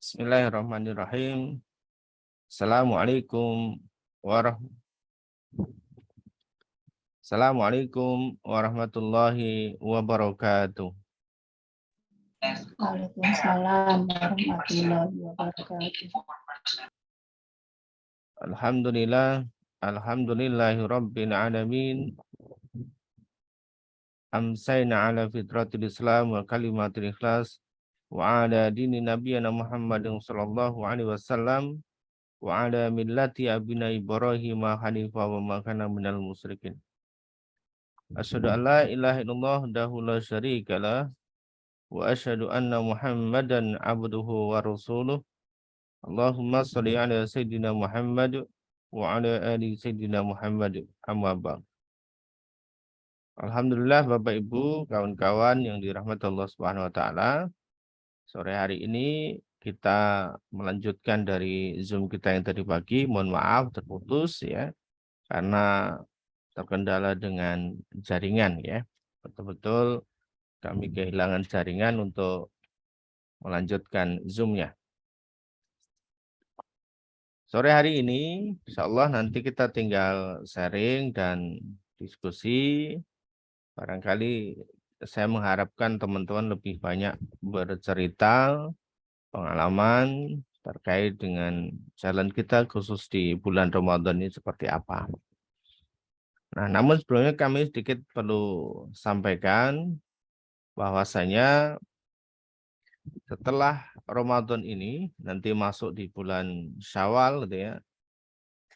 Bismillahirrahmanirrahim. Assalamualaikum warahmatullahi wabarakatuh. Waalaikumsalam warahmatullahi wabarakatuh. Alhamdulillahi rabbil alamin. Amsayna ala fitratil Islam wa kalimatil ikhlas wa ala dini nabiyana Muhammadin sallallahu alaihi wasallam wa ala millati abina Ibrahim hanifa wa ma kana minal musyrikin. Asyhadu an la ilaha illallah wahdahu la syarikalah wa asyhadu anna Muhammadan abduhu wa rasuluh. Allahumma sholli ala sayyidina Muhammad wa ala ali sayyidina Muhammad. Amma ba'd. Alhamdulillah Bapak Ibu, kawan-kawan yang dirahmati Allah Subhanahu wa taala. Sore hari ini kita melanjutkan dari Zoom kita yang tadi pagi. Mohon maaf terputus ya karena terkendala dengan jaringan ya. Betul-betul kami kehilangan jaringan untuk melanjutkan Zoom-nya. Sore hari ini insya Allah nanti kita tinggal sharing dan diskusi. Barangkali saya mengharapkan teman-teman lebih banyak bercerita pengalaman terkait dengan jalan kita khusus di bulan Ramadan ini seperti apa. Nah, namun sebelumnya kami sedikit perlu sampaikan bahwasanya setelah Ramadan ini nanti masuk di bulan Syawal gitu ya.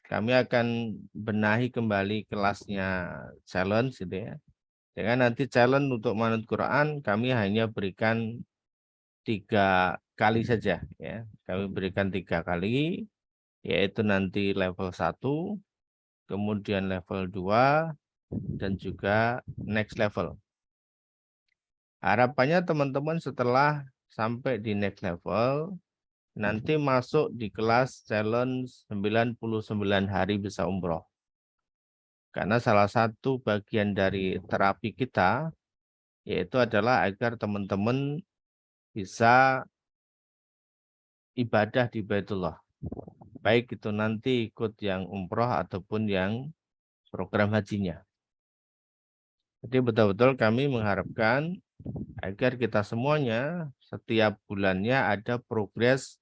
Kami akan benahi kembali kelasnya challenge gitu ya. Dengan nanti challenge untuk manut Quran kami hanya berikan 3 kali saja ya. Kami berikan 3 kali yaitu nanti level 1, kemudian level 2 dan juga next level. Harapannya teman-teman setelah sampai di next level nanti masuk di kelas challenge 99 hari bisa umroh. Karena salah satu bagian dari terapi kita yaitu adalah agar teman-teman bisa ibadah di Baitullah. Baik itu nanti ikut yang umroh ataupun yang program hajinya. Jadi betul-betul kami mengharapkan agar kita semuanya setiap bulannya ada progres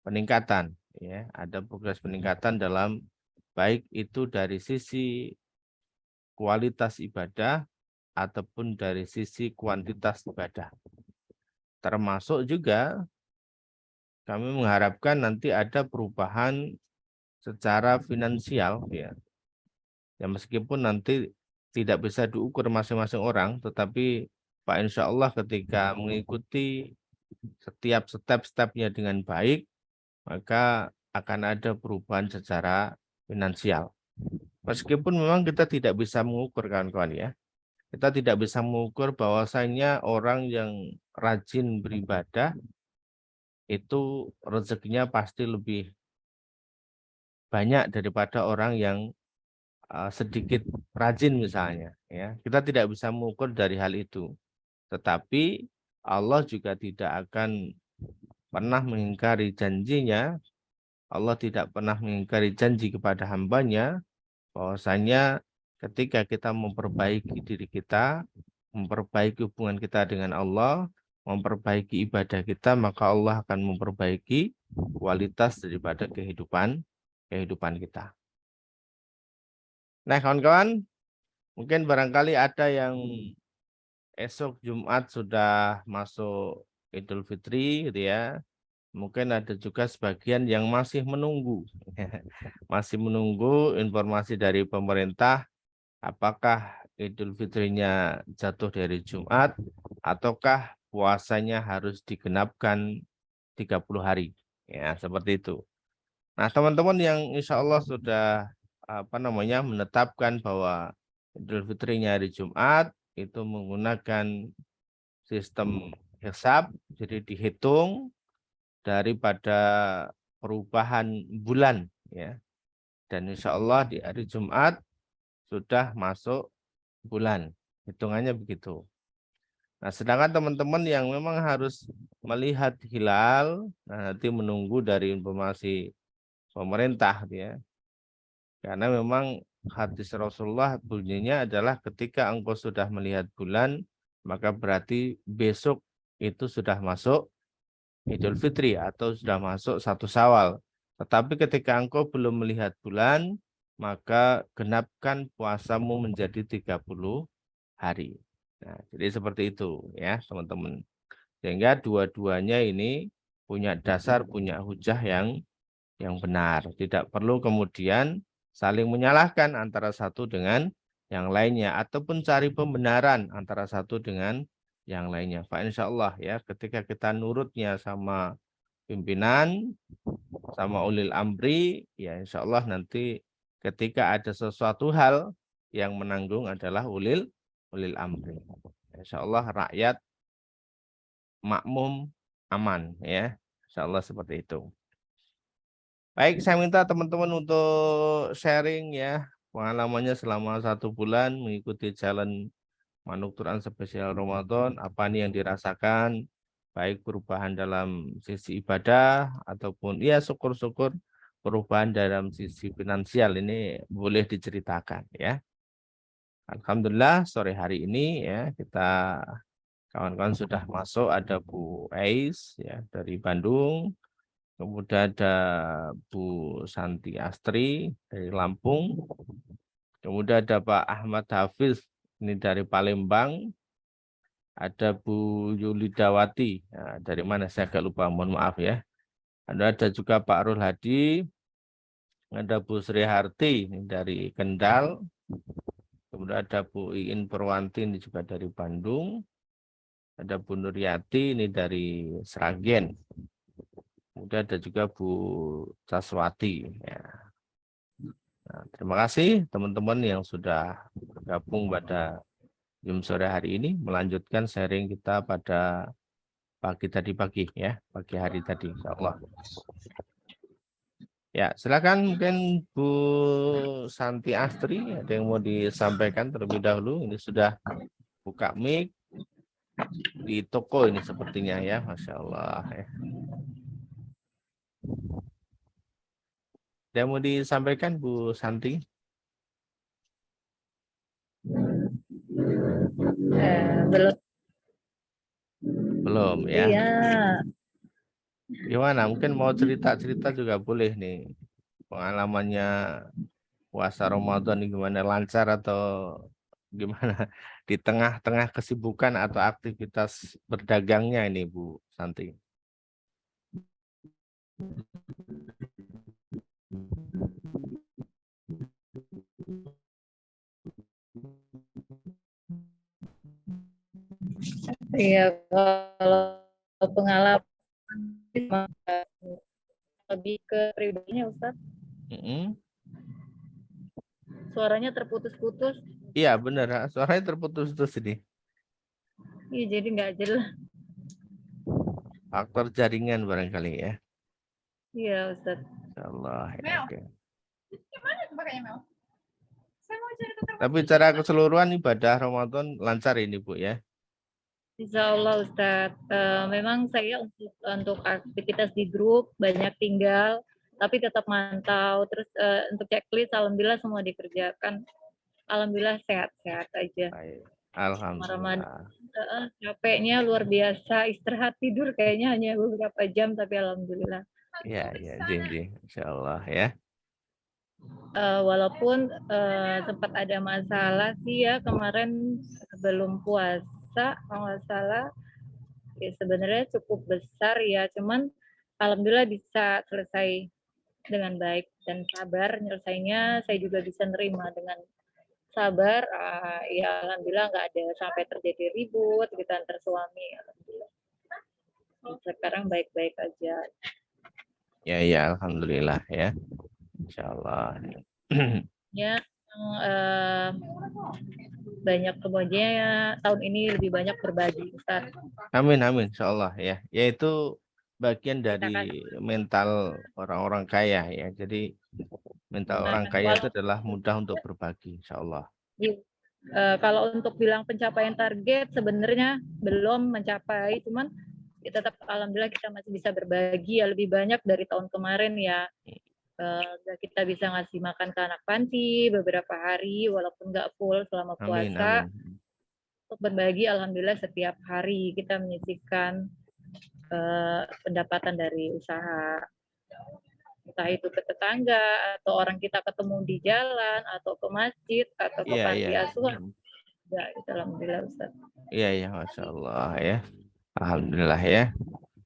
peningkatan. Ya, ada progres peningkatan dalam baik itu dari sisi kualitas ibadah ataupun dari sisi kuantitas ibadah. Termasuk juga kami mengharapkan nanti ada perubahan secara finansial ya. Ya meskipun nanti tidak bisa diukur masing-masing orang, tetapi Pak Insya Allah ketika mengikuti setiap step-stepnya dengan baik, maka akan ada perubahan secara finansial. Meskipun memang kita tidak bisa mengukur kawan-kawan ya. Kita tidak bisa mengukur bahwasanya orang yang rajin beribadah itu rezekinya pasti lebih banyak daripada orang yang sedikit rajin misalnya ya. Kita tidak bisa mengukur dari hal itu. Tetapi Allah juga tidak akan pernah mengingkari janjinya. Allah tidak pernah mengingkari janji kepada hambanya bahwasanya ketika kita memperbaiki diri kita, memperbaiki hubungan kita dengan Allah, memperbaiki ibadah kita, maka Allah akan memperbaiki kualitas daripada kehidupan kita. Nah, kawan-kawan, mungkin barangkali ada yang esok Jumat sudah masuk Idul Fitri gitu ya. Mungkin ada juga sebagian yang masih menunggu. Masih menunggu informasi dari pemerintah apakah Idul Fitrinya jatuh dari Jumat ataukah puasanya harus digenapkan 30 hari. Ya, seperti itu. Nah, teman-teman yang insya Allah sudah menetapkan bahwa Idul Fitrinya hari Jumat itu menggunakan sistem hisab, jadi dihitung daripada perubahan bulan ya. Dan insya Allah di hari Jumat sudah masuk bulan. Hitungannya begitu. Nah, sedangkan teman-teman yang memang harus melihat hilal, nah nanti menunggu dari informasi pemerintah ya. Karena memang hadis Rasulullah bunyinya adalah ketika engkau sudah melihat bulan, maka berarti besok itu sudah masuk Idul Fitri atau sudah masuk 1 Syawal. Tetapi ketika engkau belum melihat bulan, maka genapkan puasamu menjadi 30 hari. Nah, jadi seperti itu ya, teman-teman. Sehingga dua-duanya ini punya dasar, punya hujah yang benar. Tidak perlu kemudian saling menyalahkan antara satu dengan yang lainnya ataupun cari pembenaran antara satu dengan yang lainnya. Pak insya Allah ya, ketika kita nurutnya sama pimpinan, sama ulil amri, ya insya Allah nanti ketika ada sesuatu hal yang menanggung adalah ulil amri. Insya Allah rakyat makmum aman ya. Insya Allah seperti itu. Baik, saya minta teman-teman untuk sharing ya pengalamannya selama 1 bulan mengikuti challenge Manuk Quran spesial Ramadan. Apa nih yang dirasakan? Baik perubahan dalam sisi ibadah ataupun ya syukur-syukur perubahan dalam sisi finansial ini boleh diceritakan ya. Alhamdulillah sore hari ini ya kita kawan-kawan sudah masuk, ada Bu Ais ya dari Bandung. Kemudian ada Bu Santi Astri dari Lampung. Kemudian ada Pak Ahmad Hafiz ini dari Palembang. Ada Bu Yulidawati dari mana saya agak lupa, mohon maaf ya. Ada juga Pak Rul Hadi. Ada Bu Sri Harti ini dari Kendal. Kemudian ada Bu Iin Perwanti ini juga dari Bandung. Ada Bu Nuryati ini dari Sragen. Kemudian ada juga Bu Caswati ya. Nah, terima kasih teman-teman yang sudah bergabung pada Zoom sore hari ini, melanjutkan sharing kita pada pagi ya, pagi hari tadi, insya Allah. Ya, silakan mungkin Bu Santi Astri, ada yang mau disampaikan terlebih dahulu. Ini sudah buka mic di toko ini sepertinya ya, Masya Allah. Ya. Ada yang mau disampaikan Bu Santi? Belum. Belum ya. Iya. Gimana? Mungkin mau cerita-cerita juga boleh nih. Pengalamannya puasa Ramadan ini gimana, lancar atau gimana di tengah-tengah kesibukan atau aktivitas berdagangnya ini Bu Santi? Iya, kalau pengalaman lebih ke pribadinya Ustaz. Suaranya terputus-putus. Iya benar, suaranya terputus-putus ini. Iya, jadi nggak jelas. Faktor jaringan barangkali ya. Iya Ustaz. Insyaallah. Ya, oke. Tapi secara keseluruhan ibadah Ramadan lancar ini Bu ya. Insya Allah Ustaz. Memang saya untuk aktivitas di grup banyak tinggal, tapi tetap mantau. Terus untuk checklist, alhamdulillah semua dikerjakan. Alhamdulillah sehat-sehat aja. Baik. Alhamdulillah. Capeknya luar biasa, istirahat tidur kayaknya hanya beberapa jam, tapi alhamdulillah. Iya, iya, insyaallah ya. Walaupun sempat ada masalah sih ya kemarin sebelum puasa, kalau nggak salah, ya sebenarnya cukup besar ya, cuman alhamdulillah bisa selesai dengan baik dan sabar nyelesainya. Saya juga bisa nerima dengan sabar. Ya alhamdulillah nggak ada sampai terjadi ribut gitu antar suami. Alhamdulillah. Sekarang baik-baik aja. Ya, alhamdulillah ya. Insyaallah. Ya, banyak kemudiannya ya, tahun ini lebih banyak berbagi Ustaz. Amin, insyaallah ya. Yaitu bagian dari mental orang-orang kaya ya. Jadi mental orang kaya itu adalah mudah untuk berbagi, insyaallah. Kalau untuk bilang pencapaian target sebenarnya belum mencapai, cuman ya tetap alhamdulillah kita masih bisa berbagi ya lebih banyak dari tahun kemarin ya. Kita bisa ngasih makan ke anak panti beberapa hari walaupun nggak full selama Amin, puasa. amin. Untuk berbagi alhamdulillah setiap hari kita menyisihkan pendapatan dari usaha, entah itu ke tetangga atau orang kita ketemu di jalan atau ke masjid atau ke Iya, iya. panti asuhan. Ya, itu alhamdulillah Ustaz. Iya, iya, Masya Allah ya. Alhamdulillah ya.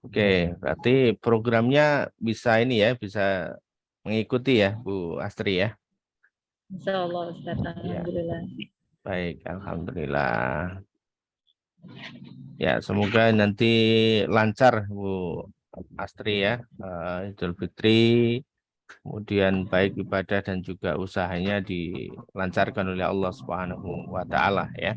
Oke, berarti programnya bisa ini ya, bisa mengikuti ya, Bu Astri ya. Insya Allah Ustaz, Iya, alhamdulillah. baik, Alhamdulillah. Ya, semoga nanti lancar Bu Astri ya, Idul Fitri, kemudian baik ibadah dan juga usahanya dilancarkan oleh Allah Subhanahu wa Ta'ala ya.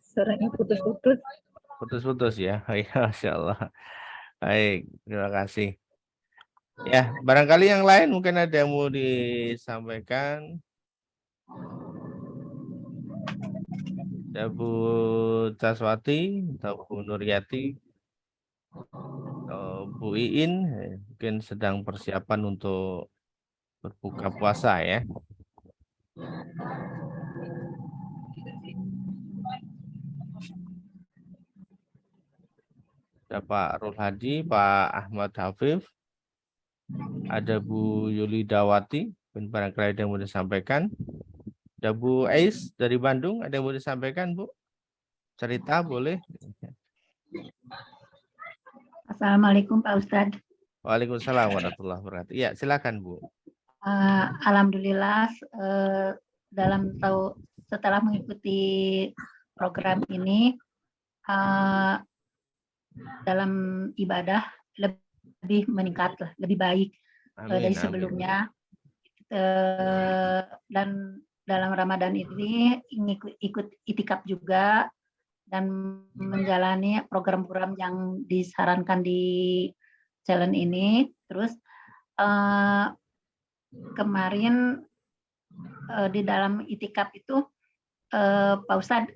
Suaranya putus-putus. Putus-putus ya. Ya, Masya Allah. Baik, terima kasih. Ya, barangkali yang lain mungkin ada yang mau disampaikan. Ada Bu Caswati, atau Bu Nuryati, atau Bu Iin, mungkin sedang persiapan untuk berbuka puasa ya. Ada Pak Rul Hadi, Pak Ahmad Hafif, ada Bu Yuli Dawati, mungkin barangkali ada yang mau disampaikan. Ada Bu Ais dari Bandung, ada yang mau disampaikan Bu? Cerita boleh? Assalamualaikum Pak Ustadz. Waalaikumsalam warahmatullahi wabarakatuh. Iya, silakan Bu. Alhamdulillah setelah mengikuti program ini dalam ibadah lebih meningkat, lebih baik dari sebelumnya. Dan dalam Ramadan ini ikut itikaf juga dan menjalani program-program yang disarankan di challenge ini. Terus kemarin di dalam itikaf itu Pak Ustadz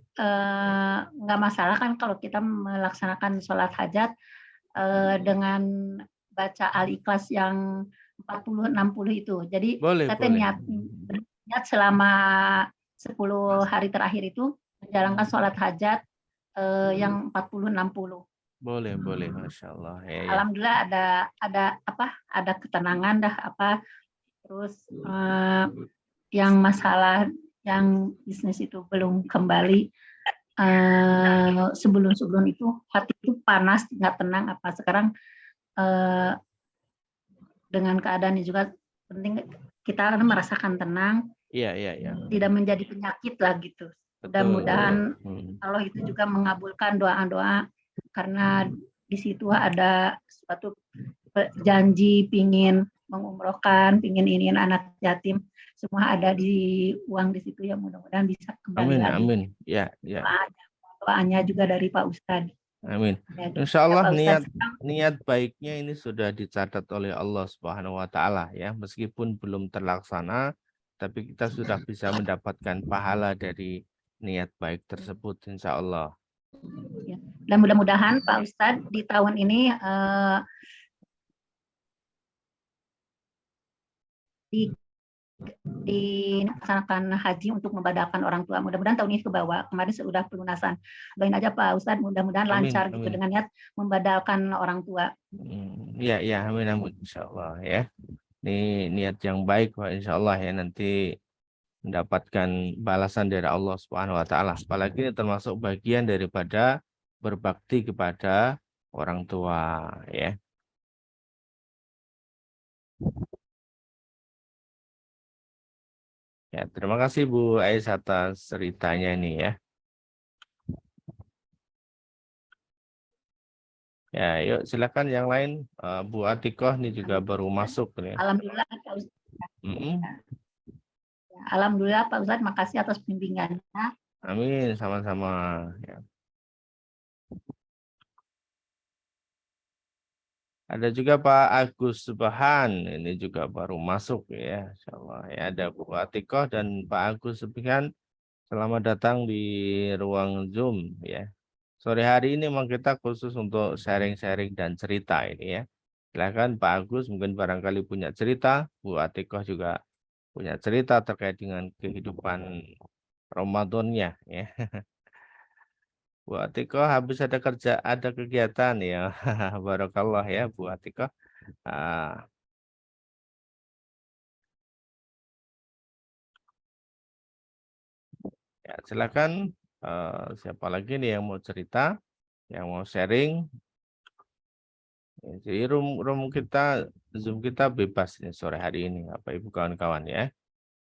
nggak masalah kan kalau kita melaksanakan sholat hajat dengan baca Al-Ikhlas yang 40-60 itu. Jadi kita niat selama 10 hari terakhir itu menjalankan sholat hajat yang 40-60. Boleh, Masya Allah. Ya, ya. Alhamdulillah ada ketenangan terus yang masalah yang bisnis itu belum kembali. Sebelum itu hati itu panas, nggak tenang. Sekarang dengan keadaan ini juga penting kita merasakan tenang. Iya. Tidak menjadi penyakit lah gitu. Mudah-mudahan Allah itu juga mengabulkan doa-doa karena di situ ada suatu janji pingin mengumrohkan, pingin iniin anak yatim, semua ada di uang di situ ya, mudah-mudahan bisa kembali lagi. Amin. Ya. Doanya juga dari Pak Ustadz. Amin. Insya Allah niat baiknya ini sudah dicatat oleh Allah Subhanahu wa Ta'ala ya, meskipun belum terlaksana, tapi kita sudah bisa mendapatkan pahala dari niat baik tersebut, insya Allah. Dan mudah-mudahan Pak Ustadz di tahun ini dilaksanakan haji untuk membadalkan orang tua. Mudah-mudahan tahun ini ke bawah. Kemarin sudah pelunasan. Doain aja Pak Ustadz, mudah-mudahan lancar gitu dengan niat membadalkan orang tua. Ya, amin, insya Allah ya. Ini niat yang baik Pak, insya Allah ya, nanti mendapatkan balasan dari Allah Subhanahu wa Ta'ala. Apalagi ini termasuk bagian daripada berbakti kepada orang tua ya. Ya, terima kasih Bu Ais atas ceritanya ini ya. Ya, yuk silakan yang lain. Bu Atikoh ini juga baru masuk nih. Alhamdulillah Pak Ustadz. Alhamdulillah Pak Ustadz, makasih atas bimbingannya. Amin, sama-sama. Ya. Ada juga Pak Agus Subhan, ini juga baru masuk ya, insyaallah ya. Ada Bu Atikoh dan Pak Agus Subhan, selamat datang di ruang Zoom ya. Sore hari ini memang kita khusus untuk sharing-sharing dan cerita ini ya. Silakan Pak Agus, mungkin barangkali punya cerita, Bu Atikoh juga punya cerita terkait dengan kehidupan Ramadannya ya. Bu Atikoh habis ada kerja, ada kegiatan ya. Barakallah ya Bu Atikoh. Ah, ya, silakan siapa lagi nih yang mau cerita, yang mau sharing. Ya, jadi room kita, Zoom kita bebas nih sore hari ini, Bapak Ibu kawan-kawan ya.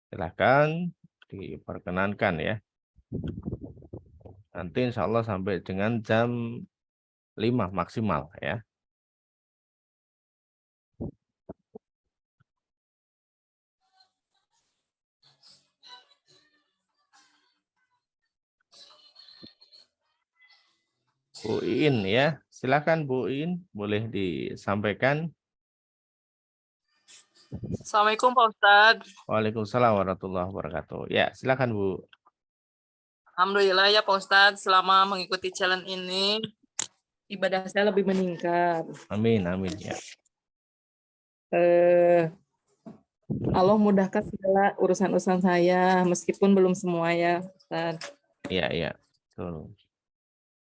Silakan diperkenankan ya. Nanti insya Allah sampai dengan jam 5 maksimal ya. Bu Iin ya, silakan Bu Iin, boleh disampaikan. Assalamualaikum Pak Ustadz. Waalaikumsalam warahmatullahi wabarakatuh. Ya, silakan Bu. Alhamdulillah ya Pak Ustadz, selama mengikuti challenge ini, ibadah saya lebih meningkat. Amin, amin ya. Allah mudahkan segala urusan-urusan saya, meskipun belum semua ya Ustadz. Iya, iya. Betul.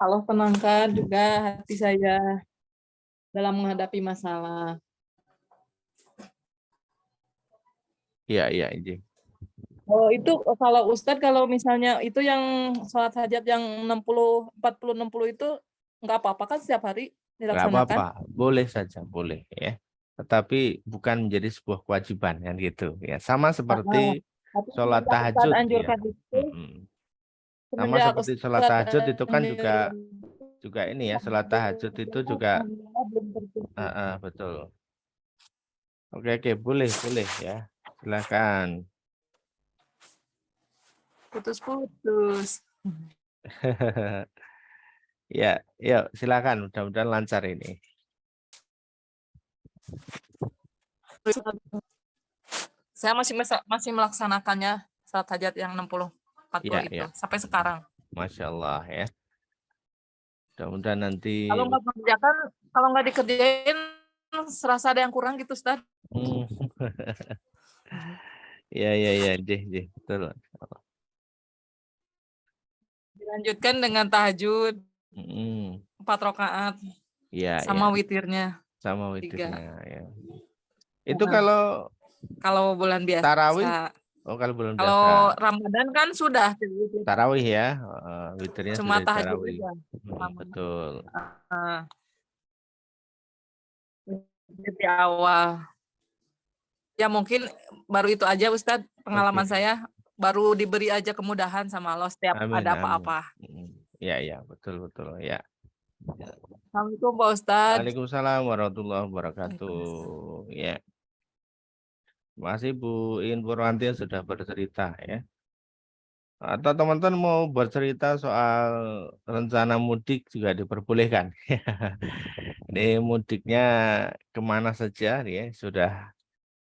Allah tenangkan juga hati saya dalam menghadapi masalah. Iya, iya, Iji. Oh, itu kalau Ustadz, kalau misalnya itu yang sholat hajat yang 60, 40, 60 itu nggak apa-apa kan setiap hari Nggak dilaksanakan? apa-apa, boleh saja, boleh ya. Tetapi bukan menjadi sebuah kewajiban kan gitu ya. Sama seperti Tapi sholat semenjak Ustadz tahajud ya. anjurkan itu, Sama semenjak seperti sholat Ustadz tahajud itu kan anjurkan juga ini ya, sholat tahajud itu juga belum terjadi. betul. Oke, boleh ya. Silakan. Putus-putus. Ya, yuk silakan. Mudah-mudahan lancar ini. Saya masih melaksanakannya saat hajat yang 60 40 Ya, itu ya. sampai sekarang. Masya Allah ya. Mudah-mudahan nanti. Kalau nggak dikerjain serasa ada yang kurang gitu, Ustaz. Ya, betul. Dilanjutkan dengan tahajud 4 rakaat. Ya, sama ya. witirnya. Sama 3. witirnya ya. Itu kalau bulan biasa. tarawih? Oh, kalau bulan biasa. Kalau Ramadan kan sudah tarawih ya. Witirnya cuma sudah tahajud tarawih. aja. Betul. Di awal. Ya mungkin baru itu aja Ustadz pengalaman saya, baru diberi aja kemudahan sama Allah setiap ada apa-apa. Ya, betul ya. Assalamualaikum Pak Ustadz. Waalaikumsalam warahmatullahi wabarakatuh. Ya. Masih Bu In Purwanti sudah bercerita ya. Atau teman-teman mau bercerita soal rencana mudik juga diperbolehkan. Ini mudiknya kemana saja ya, sudah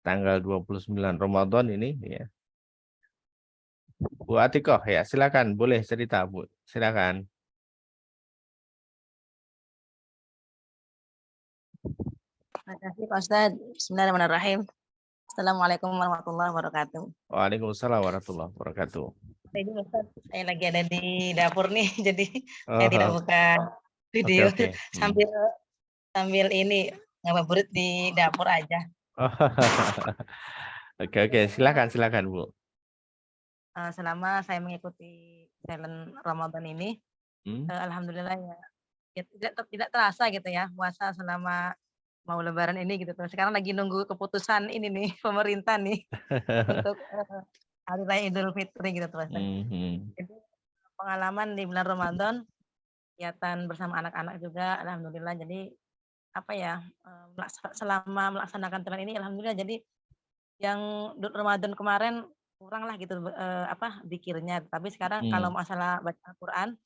tanggal 29 Ramadan ini ya. Bu Atikoh ya, silakan boleh cerita Bu, silakan. Terima kasih Pak Ustadz. Bismillahirrahmanirrahim. Assalamualaikum warahmatullahi wabarakatuh. Waalaikumsalam warahmatullahi wabarakatuh. Ini Ustadz, saya lagi ada di dapur nih, jadi saya tidak buka video. Oke. Sambil ini ngabuburit di dapur aja. Oke, silakan Bu. Selama saya mengikuti challenge Ramadan ini, alhamdulillah ya tidak terasa gitu ya puasa selama mau Lebaran ini gitu. Sekarang lagi nunggu keputusan ini nih pemerintah nih untuk hari raya Idul Fitri gitu terus. Jadi pengalaman di bulan Ramadan, kegiatan bersama anak-anak juga, alhamdulillah. Jadi apa ya, selama melaksanakan challenge ini, alhamdulillah. Jadi yang Ramadan kemarin kurang lah gitu zikirnya. Tapi sekarang kalau masalah baca Al-Quran,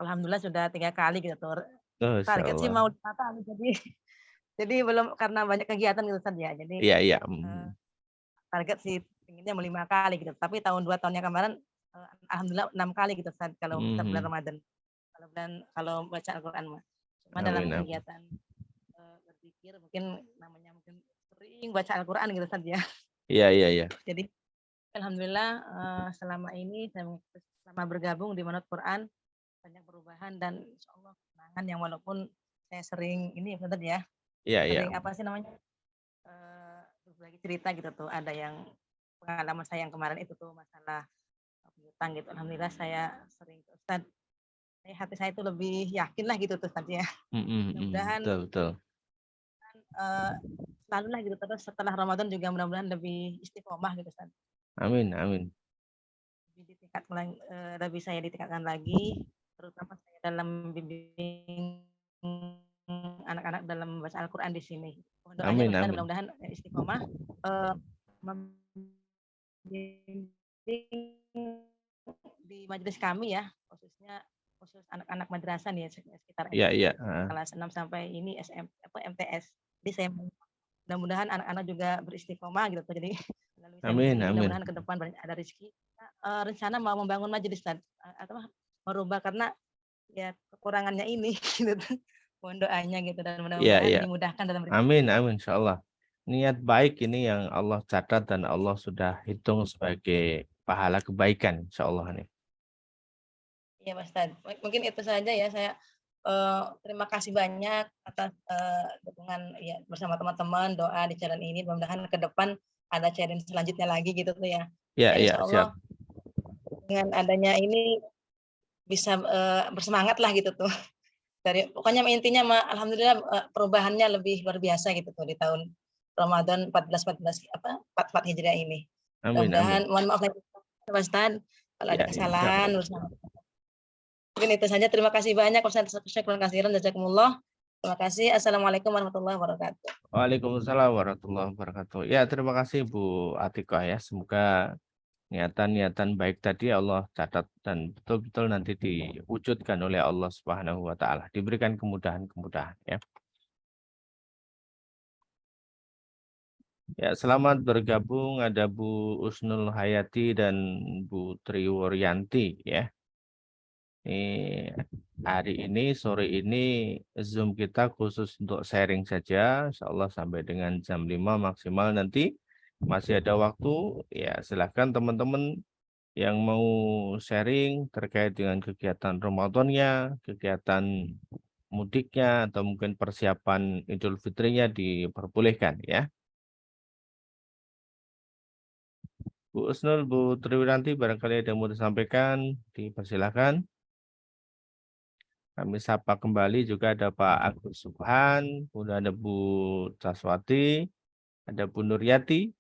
alhamdulillah sudah 3 kali gitu. Target sih mau 5 kali. Jadi Jadi belum, karena banyak kegiatan gitu Ustaz ya. Jadi Iya, iya. target sih inginnya mau 5 kali gitu. Tapi 2 tahun yang kemarin alhamdulillah 6 kali gitu Ustaz kalau bulan Ramadan. Kalau baca Al-Qur'an mah. Cuma dalam Amin, amin. kegiatan berpikir mungkin sering baca Al-Qur'an gitu Ustaz ya. Iya, iya, iya. Jadi alhamdulillah selama ini selama bergabung di Manut Quran banyak perubahan dan insyaallah kemenangan yang walaupun saya sering ini Ustaz ya. Iya, iya. Sering apa sih namanya? Berbagi cerita gitu tuh. Ada yang pengalaman saya yang kemarin itu tuh masalah piutang gitu. Alhamdulillah saya sering ke Ustaz. Hati saya itu lebih yakin lah gitu tuh Ustaz ya. Mudah-mudahan Betul, betul. Selalu lah gitu terus setelah Ramadan juga mudah-mudahan lebih istiqomah gitu Ustaz. Amin, amin. Lebih saya ditingkatkan lagi, terutama saya dalam bimbing anak-anak dalam membaca Al-Quran di sini. Amin, Doanya amin. mudah-mudahan istiqomah di majelis kami ya, khusus anak-anak madrasah nih sekitar kelas 6 sampai ini MTS. Jadi saya mudah-mudahan anak-anak juga beristiqomah gitu. Jadi amin, amin. Mudah-mudahan ke depan ada rezeki. Rencana mau membangun majelis atau merubah karena ya kekurangannya ini gitu. Mohon doanya gitu dan mudah-mudahan dimudahkan dalam rezeki. Amin, amin insyaallah. Niat baik ini yang Allah catat dan Allah sudah hitung sebagai pahala kebaikan insyaallah nih. Iya Mas Tad. Mungkin itu saja ya, saya terima kasih banyak atas dukungan ya bersama teman-teman, doa di channel ini. Mudah-mudahan ke depan ada challenge selanjutnya lagi gitu tuh ya. Iya, iya, siap. Dengan adanya ini bisa bersemangat lah gitu tuh. Pokoknya intinya alhamdulillah perubahannya lebih luar biasa gitu tuh di tahun Ramadan 14 Hijriah ini. Mudah-mudahan mohon maaf lagi Mas Tad kalau ada kesalahan. Mungkin itu saja. Terima kasih banyak Ustaz. Jazakumullah. Terima kasih. Assalamualaikum warahmatullahi wabarakatuh. Waalaikumsalam warahmatullahi wabarakatuh. Ya, terima kasih Bu Atikah ya. Semoga niatan-niatan baik tadi Allah catat dan betul-betul nanti diwujudkan oleh Allah Subhanahu wa taala. Diberikan kemudahan-kemudahan ya. Ya, selamat bergabung ada Bu Usnul Hayati dan Bu Triwaryanti ya. Ini hari ini sore ini Zoom kita khusus untuk sharing saja, insyaallah sampai dengan jam 5 maksimal nanti. Masih ada waktu, ya silakan teman-teman yang mau sharing terkait dengan kegiatan Ramadannya, kegiatan mudiknya, atau mungkin persiapan Idul Fitrinya diperbolehkan ya. Bu Usnul, Bu Triwiranti, barangkali ada yang mau disampaikan, dipersilakan. Kami sapa kembali juga ada Pak Agus Subhan, kemudian ada Bu Caswati, ada Bu Nuryati,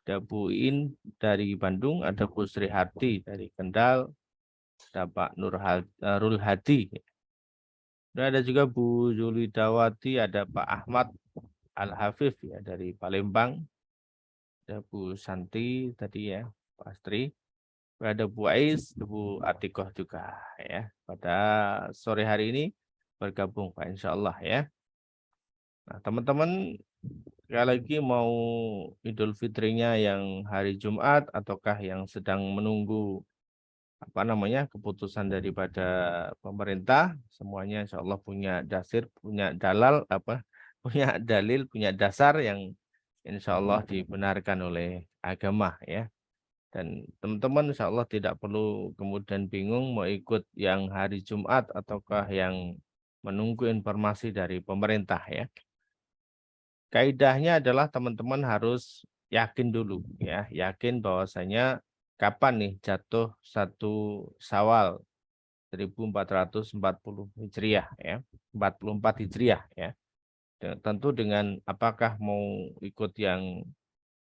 ada Bu In dari Bandung, ada Bu Sri Harti dari Kendal, ada Pak Nurul Hadi. Dan ada juga Bu Julidawati, ada Pak Ahmad Al-Hafif ya dari Palembang. Ada Bu Santi tadi ya, Pak Astri. Ada Bu Ais, Bu Atikoh juga ya. Pada sore hari ini bergabung Pak insyaallah ya. Nah, teman-teman sekali lagi mau Idul Fitrinya yang hari Jumat ataukah yang sedang menunggu keputusan daripada pemerintah, semuanya insyaallah punya punya punya dalil, punya dasar yang insyaallah dibenarkan oleh agama ya. Dan teman-teman insyaallah tidak perlu kemudian bingung mau ikut yang hari Jumat ataukah yang menunggu informasi dari pemerintah ya. Kaidahnya adalah teman-teman harus yakin dulu ya, yakin bahwasanya kapan nih jatuh 1 Syawal 1440 Hijriah ya, 44 Hijriah ya. Tentu dengan apakah mau ikut yang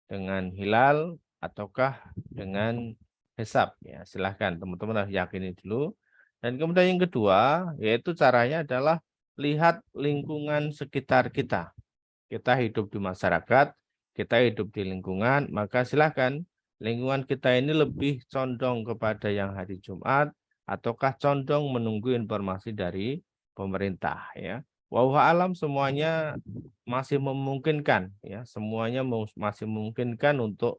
dengan hilal ataukah dengan hisab ya, silahkan teman-teman harus yakini dulu. Dan kemudian yang kedua yaitu caranya adalah lihat lingkungan sekitar kita. Kita hidup di masyarakat, kita hidup di lingkungan, maka silahkan lingkungan kita ini lebih condong kepada yang hari Jumat ataukah condong menunggu informasi dari pemerintah ya. Wallahu alam semuanya masih memungkinkan ya, semuanya masih memungkinkan untuk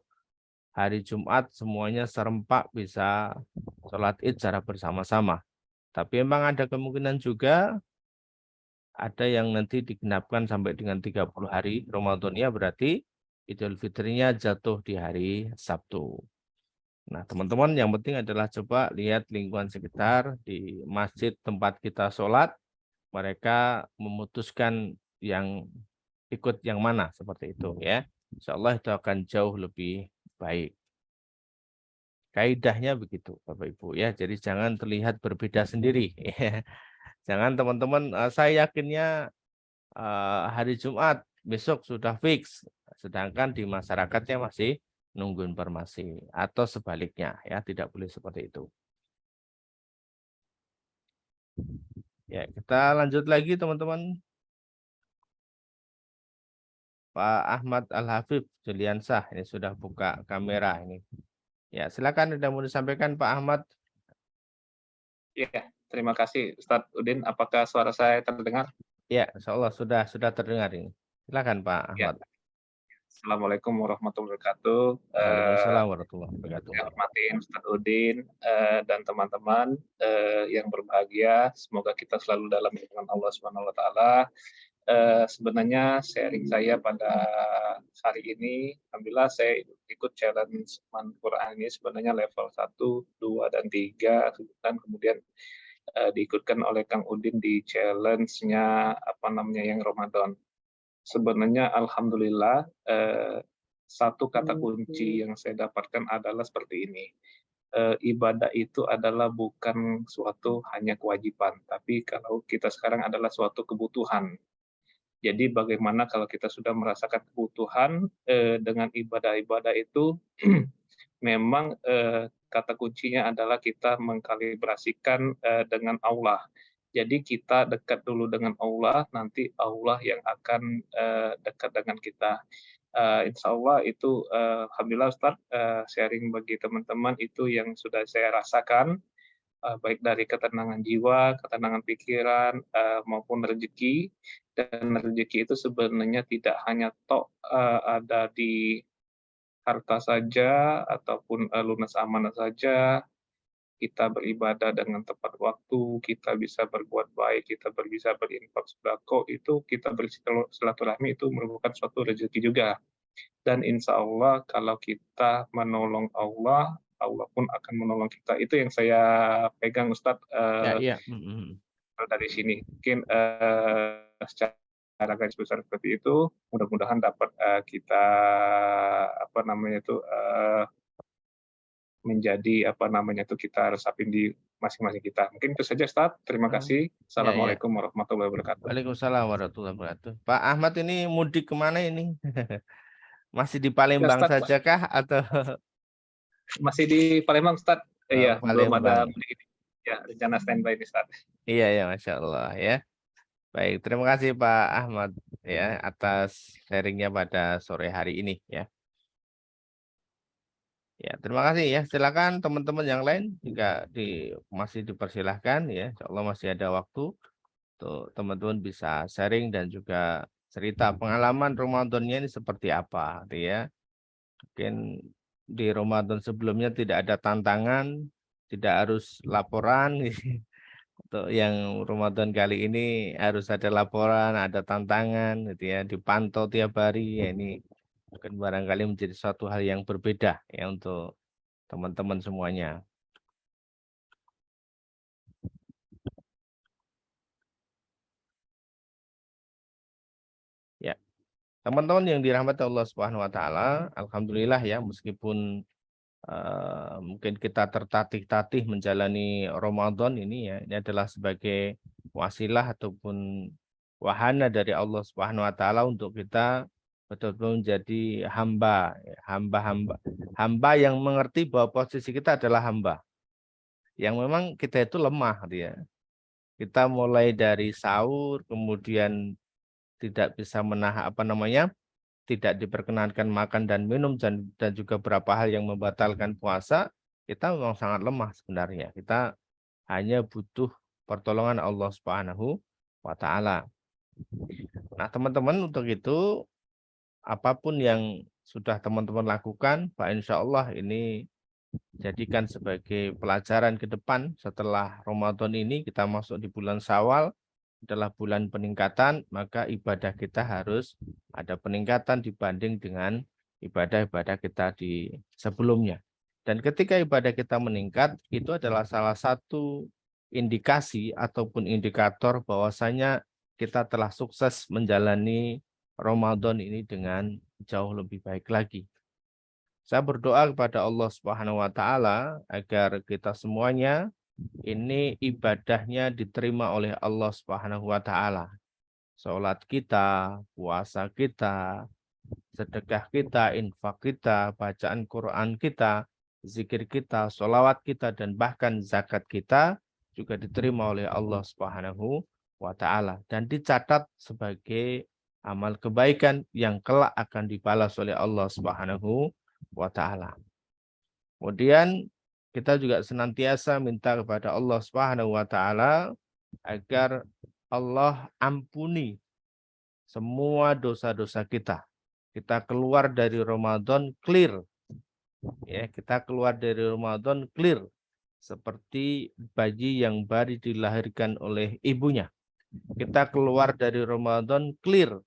hari Jumat semuanya serempak bisa sholat Id secara bersama-sama. Tapi memang ada kemungkinan juga ada yang nanti digenapkan sampai dengan 30 hari Ramadannya, berarti Idul Fitrinya jatuh di hari Sabtu. Nah, teman-teman, yang penting adalah coba lihat lingkungan sekitar di masjid tempat kita sholat, mereka memutuskan yang ikut yang mana, seperti itu ya. Insya Allah itu akan jauh lebih baik. Kaidahnya begitu, Bapak Ibu ya. Jadi jangan terlihat berbeda sendiri. Jangan teman-teman, saya yakinnya hari Jumat besok sudah fix, sedangkan di masyarakatnya masih nunggu informasi, atau sebaliknya ya, tidak boleh seperti itu. Ya, kita lanjut lagi teman-teman. Pak Ahmad Al-Hafib Juliansah ini sudah buka kamera ini. Ya, silakan, ada mau disampaikan Pak Ahmad. Ya, terima kasih Ustadz Udin. Apakah suara saya terdengar? Ya, insya Allah sudah terdengar ini. Silakan Pak Ahmad. Ya. Assalamualaikum warahmatullahi wabarakatuh. Waalaikumsalam warahmatullahi wabarakatuh. Saya hormatin Ustadz Udin dan teman-teman yang berbahagia. Semoga kita selalu dalam lindungan Allah Subhanahu Wa Taala. Sebenarnya sharing saya pada hari ini, alhamdulillah saya ikut challenge Quran ini sebenarnya level 1, 2, dan 3, dan kemudian diikutkan oleh Kang Udin di challenge-nya yang Ramadan. Sebenarnya alhamdulillah satu kata kunci yang saya dapatkan adalah seperti ini. Ibadah itu adalah bukan suatu hanya kewajiban, tapi kalau kita sekarang adalah suatu kebutuhan. Jadi bagaimana kalau kita sudah merasakan kebutuhan dengan ibadah-ibadah itu, memang kata kuncinya adalah kita mengkalibrasikan dengan Allah. Jadi kita dekat dulu dengan Allah, nanti Allah yang akan dekat dengan kita. Insya Allah itu, alhamdulillah Ustaz, sharing bagi teman-teman itu yang sudah saya rasakan, baik dari ketenangan jiwa, ketenangan pikiran, maupun rezeki. Dan rezeki itu sebenarnya tidak hanya ada di harta saja ataupun lunas amanah saja. Kita beribadah dengan tepat waktu, kita bisa berbuat baik, kita bisa berinfak sedekah, itu kita bersilaturahmi itu merupakan suatu rezeki juga. Dan insya Allah kalau kita menolong Allah, Allah pun akan menolong kita. Itu yang saya pegang Ustadz dari sini. Mungkin secara garis besar seperti itu, mudah-mudahan dapat kita menjadi kita resapin di masing-masing kita. Mungkin itu saja Ustadz. Terima kasih. Assalamualaikum warahmatullahi wabarakatuh. Waalaikumsalam warahmatullahi wabarakatuh. Pak Ahmad ini mudik kemana ini? Masih di Palembang ya, saja kah atau masih di Palembang Ustadz? Iya, belum ada mudik ini. Ya, rencana standby nih Ustadz. Iya ya, Masya Allah ya. Baik, terima kasih Pak Ahmad ya atas sharingnya pada sore hari ini ya. Ya, terima kasih ya. Silakan teman-teman yang lain juga masih dipersilahkan ya. Insya Allah masih ada waktu untuk teman-teman bisa sharing dan juga cerita pengalaman Ramadannya ini seperti apa, ya. Mungkin di Ramadan sebelumnya tidak ada tantangan, tidak harus laporan. Untuk yang Ramadan kali ini harus ada laporan, ada tantangan, gitu ya, dipantau tiap hari. Ya, ini mungkin barangkali menjadi suatu hal yang berbeda ya untuk teman-teman semuanya. Ya, teman-teman yang dirahmati Allah Subhanahu Wa Taala, alhamdulillah ya, meskipun mungkin kita tertatih-tatih menjalani Ramadan ini ya, ini adalah sebagai wasilah ataupun wahana dari Allah Subhanahu Wa Taala untuk kita betul-betul menjadi hamba yang mengerti bahwa posisi kita adalah hamba, yang memang kita itu lemah, ya. Kita mulai dari sahur, kemudian tidak bisa menahan tidak diperkenankan makan dan minum, dan juga beberapa hal yang membatalkan puasa. Kita memang sangat lemah sebenarnya. Kita hanya butuh pertolongan Allah Subhanahu Wa Taala. Nah, teman-teman, untuk itu apapun yang sudah teman-teman lakukan, Pak, insya Allah ini jadikan sebagai pelajaran ke depan. Setelah Ramadan ini kita masuk di bulan Syawal, adalah bulan peningkatan, maka ibadah kita harus ada peningkatan dibanding dengan ibadah-ibadah kita di sebelumnya. Dan ketika ibadah kita meningkat, itu adalah salah satu indikasi ataupun indikator bahwasanya kita telah sukses menjalani Ramadan ini dengan jauh lebih baik lagi. Saya berdoa kepada Allah Subhanahu wa taala agar kita semuanya ini ibadahnya diterima oleh Allah Subhanahu wa taala. Salat kita, puasa kita, sedekah kita, infak kita, bacaan Quran kita, zikir kita, sholawat kita, dan bahkan zakat kita juga diterima oleh Allah Subhanahu wa taala dan dicatat sebagai amal kebaikan yang kelak akan dibalas oleh Allah Subhanahu wa taala. Kemudian kita juga senantiasa minta kepada Allah Subhanahu wa taala agar Allah ampuni semua dosa-dosa kita. Kita keluar dari Ramadan clear. Ya, kita keluar dari Ramadan clear seperti bayi yang baru dilahirkan oleh ibunya. Kita keluar dari Ramadan clear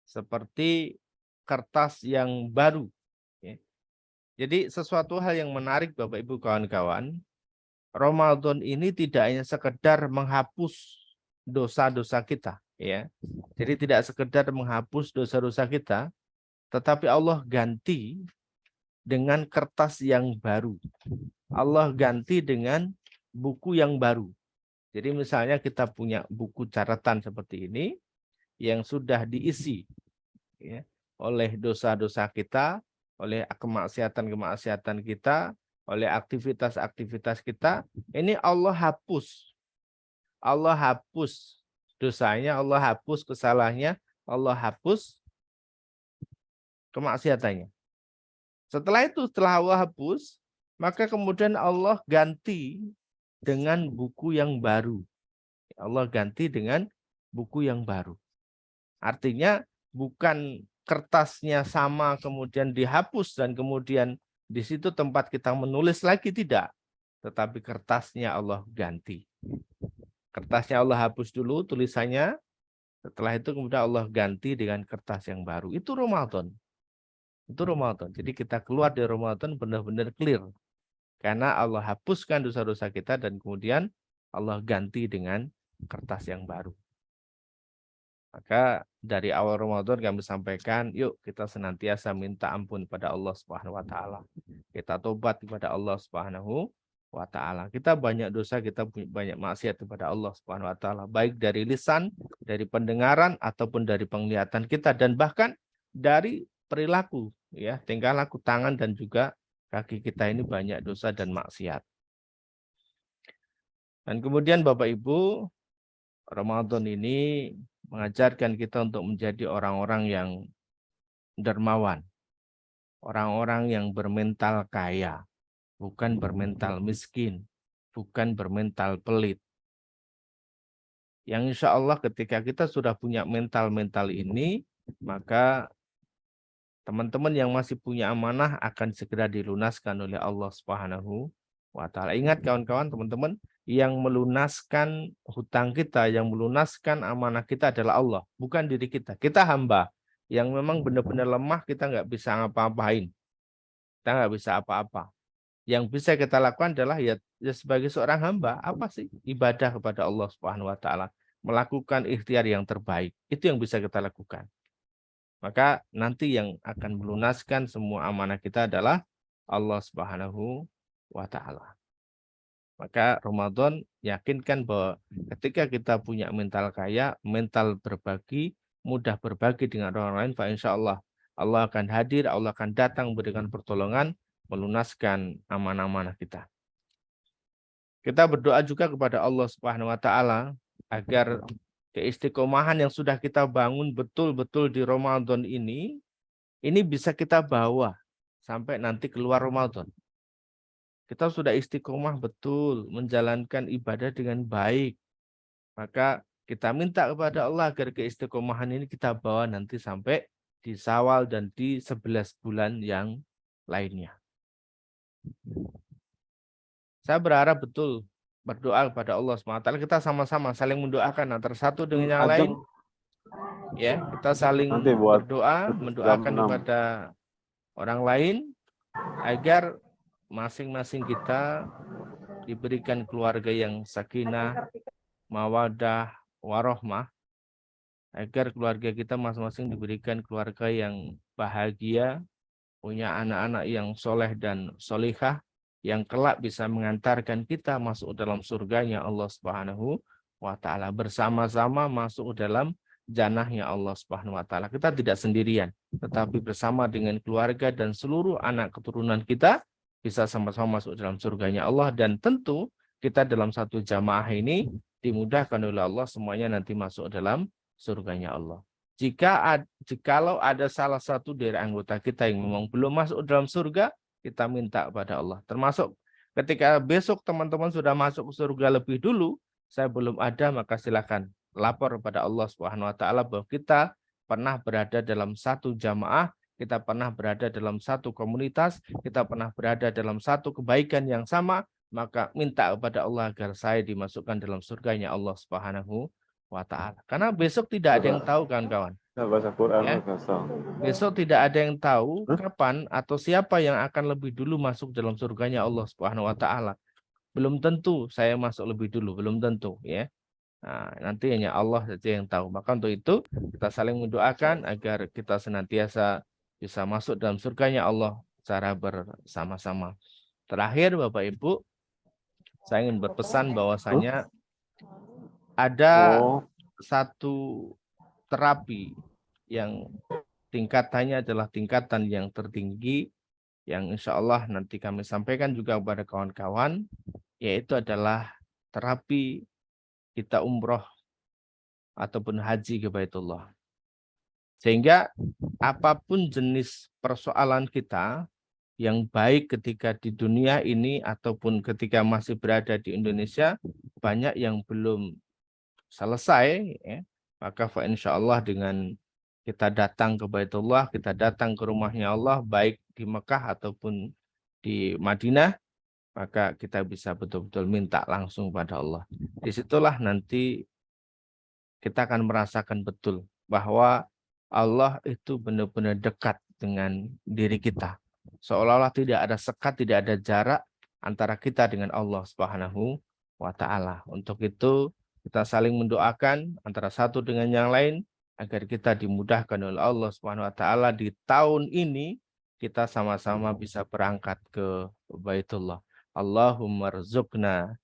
seperti kertas yang baru. Jadi sesuatu hal yang menarik Bapak Ibu kawan-kawan, Ramadan ini tidak hanya sekedar menghapus dosa-dosa kita, ya. Jadi tidak sekedar menghapus dosa-dosa kita, tetapi Allah ganti dengan kertas yang baru. Allah ganti dengan buku yang baru. Jadi misalnya kita punya buku catatan seperti ini yang sudah diisi, ya, oleh dosa-dosa kita, oleh kemaksiatan-kemaksiatan kita, oleh aktivitas-aktivitas kita, ini Allah hapus. Allah hapus dosanya, Allah hapus kesalahannya, Allah hapus kemaksiatannya. Setelah itu, setelah Allah hapus, maka kemudian Allah ganti dengan buku yang baru. Allah ganti dengan buku yang baru. Artinya bukan kertasnya sama kemudian dihapus dan kemudian di situ tempat kita menulis lagi, tidak. Tetapi kertasnya Allah ganti. Kertasnya Allah hapus dulu tulisannya, setelah itu kemudian Allah ganti dengan kertas yang baru. Itu Ramadan. Itu Ramadan. Jadi kita keluar dari Ramadan benar-benar clear. Karena Allah hapuskan dosa-dosa kita dan kemudian Allah ganti dengan kertas yang baru. Maka dari awal Ramadan kami sampaikan, yuk kita senantiasa minta ampun pada Allah Subhanahu wa taala. Kita tobat kepada Allah Subhanahu wa taala. Kita banyak dosa, kita banyak maksiat kepada Allah Subhanahu wa taala, baik dari lisan, dari pendengaran ataupun dari penglihatan kita dan bahkan dari perilaku, ya, tingkah laku tangan dan juga kaki kita ini banyak dosa dan maksiat. Dan kemudian Bapak Ibu, Ramadan ini mengajarkan kita untuk menjadi orang-orang yang dermawan. Orang-orang yang bermental kaya, bukan bermental miskin, bukan bermental pelit. Yang insya Allah ketika kita sudah punya mental-mental ini, maka teman-teman yang masih punya amanah akan segera dilunaskan oleh Allah Subhanahu wa taala. Ingat kawan-kawan, teman-teman, yang melunaskan hutang kita, yang melunaskan amanah kita adalah Allah, bukan diri kita. Kita hamba yang memang benar-benar lemah, kita nggak bisa ngapa-ngapain. Kita nggak bisa apa-apa. Yang bisa kita lakukan adalah ya sebagai seorang hamba, apa sih? Ibadah kepada Allah Subhanahu wa taala, melakukan ikhtiar yang terbaik. Itu yang bisa kita lakukan. Maka nanti yang akan melunaskan semua amanah kita adalah Allah Subhanahu wa taala. Maka Ramadan yakinkan bahwa ketika kita punya mental kaya, mental berbagi, mudah berbagi dengan orang lain, fa insya Allah Allah akan hadir, Allah akan datang memberikan pertolongan, melunaskan amanah-amanah kita. Kita berdoa juga kepada Allah Subhanahu wa taala agar keistiqomahan yang sudah kita bangun betul-betul di Ramadan ini bisa kita bawa sampai nanti keluar Ramadan. Kita sudah istiqomah betul menjalankan ibadah dengan baik, maka Kita minta kepada Allah agar keistiqomahan ini kita bawa nanti sampai di Syawal dan di 11 bulan yang lainnya. Saya berharap betul berdoa kepada Allah SWT. Kita sama-sama saling mendoakan antara satu dengan yang lain. Ya, kita saling berdoa, mendoakan kepada orang lain agar masing-masing kita diberikan keluarga yang sakinah, mawadah, warohmah, agar keluarga kita masing-masing diberikan keluarga yang bahagia, punya anak-anak yang soleh dan solihah, yang kelak bisa mengantarkan kita masuk dalam surganya Allah Subhanahu wa Ta'ala, bersama-sama masuk dalam janahnya Allah Subhanahu wa Ta'ala. Kita tidak sendirian, tetapi bersama dengan keluarga dan seluruh anak keturunan kita bisa sama-sama masuk dalam surganya Allah. Dan tentu kita dalam satu jamaah ini dimudahkan oleh Allah semuanya nanti masuk dalam surganya Allah. Jikalau ada salah satu dari anggota kita yang memang belum masuk dalam surga, kita minta kepada Allah. Termasuk ketika besok teman-teman sudah masuk ke surga lebih dulu, saya belum ada, maka silakan lapor kepada Allah Subhanahu wa Ta'ala bahwa kita pernah berada dalam satu jamaah, kita pernah berada dalam satu komunitas, kita pernah berada dalam satu kebaikan yang sama, maka minta kepada Allah agar saya dimasukkan dalam surganya Allah Subhanahu wa Ta'ala. Karena besok tidak ada yang tahu, kawan-kawan. Ya. Besok tidak ada yang tahu kapan atau siapa yang akan lebih dulu masuk dalam surganya Allah Subhanahu wa Ta'ala. Belum tentu saya masuk lebih dulu, belum tentu, ya. Nah, nanti hanya Allah saja yang tahu. Maka untuk itu kita saling mendoakan agar kita senantiasa bisa masuk dalam surganya Allah secara bersama-sama. Terakhir, Bapak Ibu, saya ingin berpesan bahwasanya ada satu terapi yang tingkatannya adalah tingkatan yang tertinggi, yang insya Allah nanti kami sampaikan juga kepada kawan-kawan, yaitu adalah terapi kita umroh ataupun haji ke Baitullah. Sehingga apapun jenis persoalan kita yang baik ketika di dunia ini ataupun ketika masih berada di Indonesia, banyak yang belum selesai, ya, maka insya Allah dengan kita datang ke Baitullah, kita datang ke rumahnya Allah, baik di Mekah ataupun di Madinah, maka kita bisa betul-betul minta langsung pada Allah. Disitulah nanti kita akan merasakan betul bahwa Allah itu benar-benar dekat dengan diri kita. Seolah-olah tidak ada sekat, tidak ada jarak antara kita dengan Allah Subhanahu wa Ta'ala. Untuk itu kita saling mendoakan antara satu dengan yang lain agar kita dimudahkan oleh Allah Subhanahu wa Ta'ala di tahun ini kita sama-sama bisa berangkat ke Baitullah. Allahumma rzuqna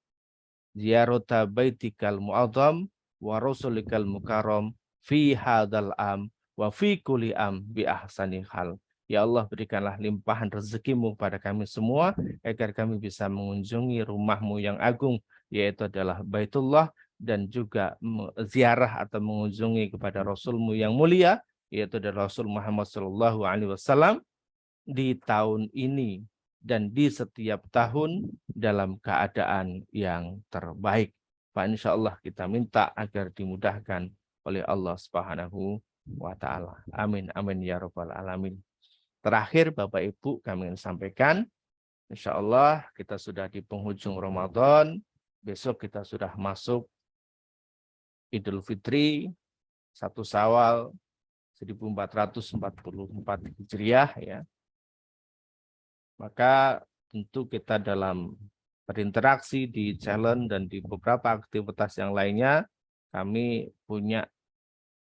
ziyarata baitikal mu'adzam wa rasulikal mukarram fi hadzal am wa fi kulli am bi ahsani hal. Ya Allah, berikanlah limpahan rezekimu pada kami semua agar kami bisa mengunjungi rumahmu yang agung, yaitu adalah Baitullah, dan juga ziarah atau mengunjungi kepada Rasulmu yang mulia, yaitu adalah Rasul Muhammad SAW di tahun ini dan di setiap tahun dalam keadaan yang terbaik. Pak, insya Allah kita minta agar dimudahkan oleh Allah Subhanahu wa Ta'ala. Amin, amin ya rabbal alamin. Terakhir, Bapak Ibu, kami ingin sampaikan, insya Allah kita sudah di penghujung Ramadan. Besok kita sudah masuk Idul Fitri 1 Syawal 1444 Hijriah, ya. Maka tentu kita dalam berinteraksi di challenge dan di beberapa aktivitas yang lainnya, kami punya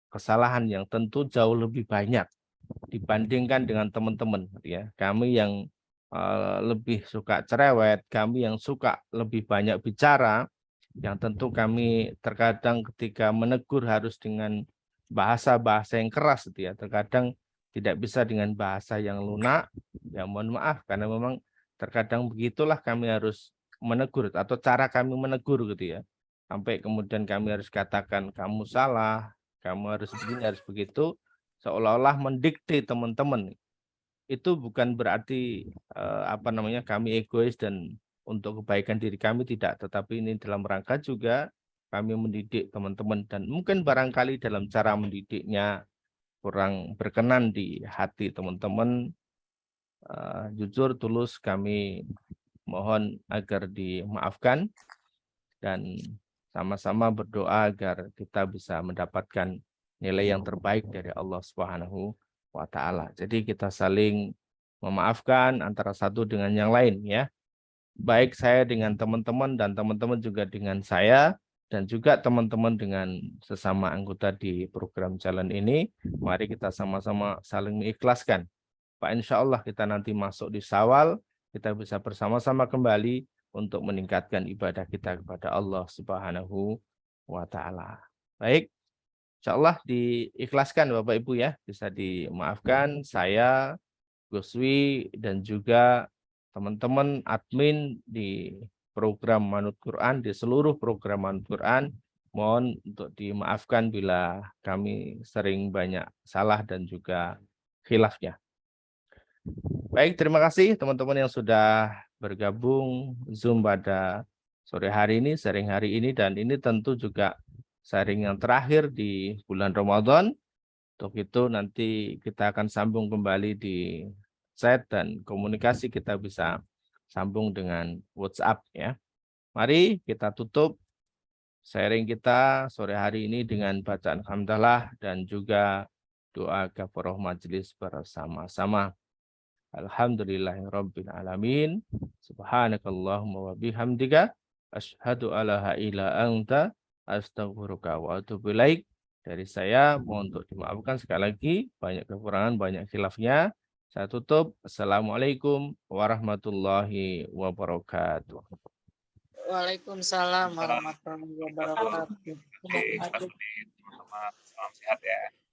kesalahan yang tentu jauh lebih banyak dibandingkan dengan teman-teman, ya. Kami yang lebih suka cerewet, kami yang suka lebih banyak bicara, yang tentu kami terkadang ketika menegur harus dengan bahasa-bahasa yang keras, gitu ya. Terkadang tidak bisa dengan bahasa yang lunak, ya mohon maaf, karena memang terkadang begitulah kami harus menegur atau cara kami menegur, gitu ya. Sampai kemudian kami harus katakan kamu salah, kamu harus begini, harus begitu, seolah-olah mendikte teman-teman. Itu bukan berarti kami egois dan untuk kebaikan diri kami, tidak, tetapi ini dalam rangka juga kami mendidik teman-teman dan mungkin barangkali dalam cara mendidiknya kurang berkenan di hati teman-teman, jujur tulus kami mohon agar dimaafkan dan sama-sama berdoa agar kita bisa mendapatkan nilai yang terbaik dari Allah Subhanahu wa Ta'ala. Jadi kita saling memaafkan antara satu dengan yang lain ya. Baik saya dengan teman-teman dan teman-teman juga dengan saya dan juga teman-teman dengan sesama anggota di program jalan ini. Mari kita sama-sama saling mengikhlaskan. Pak, insya Allah kita nanti masuk di Syawal, kita bisa bersama-sama kembali untuk meningkatkan ibadah kita kepada Allah Subhanahu wa Ta'ala. Baik, insya Allah diikhlaskan Bapak Ibu ya, bisa dimaafkan saya, Guswi, dan juga teman-teman admin di program Manut Quran, di seluruh program Manut Quran, mohon untuk dimaafkan bila kami sering banyak salah dan juga khilafnya. Baik, terima kasih teman-teman yang sudah bergabung Zoom pada sore hari ini, sharing hari ini, dan ini tentu juga sharing yang terakhir di bulan Ramadan. Untuk itu nanti kita akan sambung kembali di chat dan komunikasi kita bisa sambung dengan WhatsApp ya. Mari kita tutup sharing kita sore hari ini dengan bacaan hamdalah dan juga doa kafaraah majelis bersama-sama. Alhamdulillahirabbil alamin. Subhanakallahumma wa bihamdika asyhadu alla ilaha illa anta astaghfiruka wa atubu ilaik. Dari saya mohon untuk dimaafkan sekali lagi, banyak kekurangan, banyak khilafnya. Saya tutup. Assalamualaikum warahmatullahi wabarakatuh. Waalaikumsalam warahmatullahi wabarakatuh. Oke, teman-teman, salam sehat ya.